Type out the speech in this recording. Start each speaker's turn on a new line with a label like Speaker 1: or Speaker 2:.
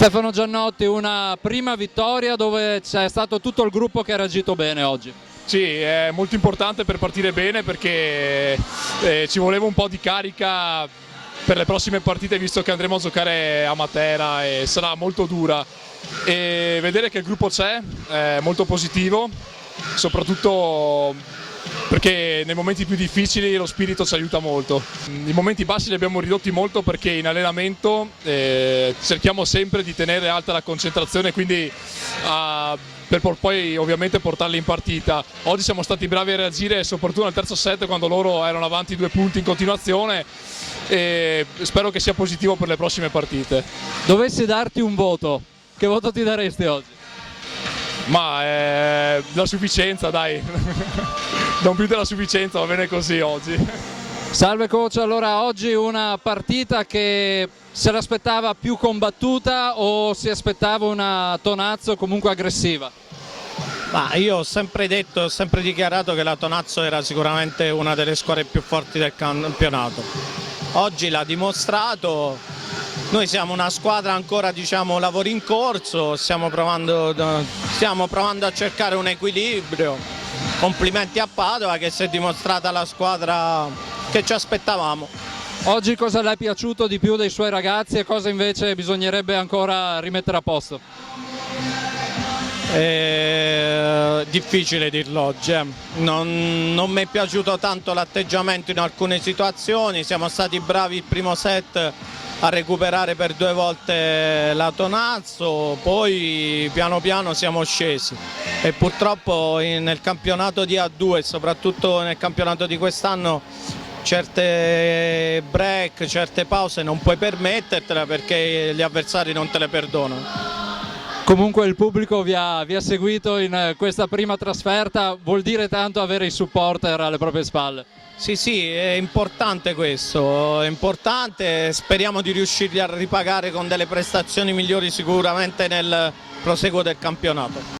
Speaker 1: Stefano Giannotti, una prima vittoria dove c'è stato tutto il gruppo che ha reagito bene oggi.
Speaker 2: Sì, è molto importante per partire bene perché ci voleva un po' di carica per le prossime partite, visto che andremo a giocare a Matera e sarà molto dura. E vedere che il gruppo c'è è molto positivo, soprattutto perché nei momenti più difficili lo spirito ci aiuta molto. I momenti bassi li abbiamo ridotti molto perché in allenamento cerchiamo sempre di tenere alta la concentrazione, quindi per poi ovviamente portarli in partita. Oggi siamo stati bravi a reagire soprattutto nel terzo set quando loro erano avanti 2 punti in continuazione, e spero che sia positivo per le prossime partite.
Speaker 1: Dovessi darti un voto, che voto ti daresti oggi?
Speaker 2: Ma la sufficienza, dai. Non più della sufficienza, va bene così oggi.
Speaker 1: Salve coach, allora oggi una partita che se l'aspettava più combattuta o si aspettava una Tonazzo comunque aggressiva?
Speaker 3: Ma io ho sempre detto, ho sempre dichiarato che la Tonazzo era sicuramente una delle squadre più forti del campionato. Oggi l'ha dimostrato, noi siamo una squadra ancora, diciamo, lavori in corso, stiamo provando a cercare un equilibrio. Complimenti a Padova che si è dimostrata la squadra che ci aspettavamo.
Speaker 1: Oggi cosa le è piaciuto di più dei suoi ragazzi e cosa invece bisognerebbe ancora rimettere a posto?
Speaker 3: Difficile dirlo oggi, non mi è piaciuto tanto l'atteggiamento in alcune situazioni, siamo stati bravi il primo set a recuperare per 2 volte la Tonazzo, poi piano piano siamo scesi e purtroppo nel campionato di A2 e soprattutto nel campionato di quest'anno certe break, certe pause non puoi permettertela perché gli avversari non te le perdonano.
Speaker 1: Comunque il pubblico vi ha seguito in questa prima trasferta, vuol dire tanto avere i supporter alle proprie spalle.
Speaker 3: Sì, è importante questo, è importante, speriamo di riuscirli a ripagare con delle prestazioni migliori sicuramente nel proseguo del campionato.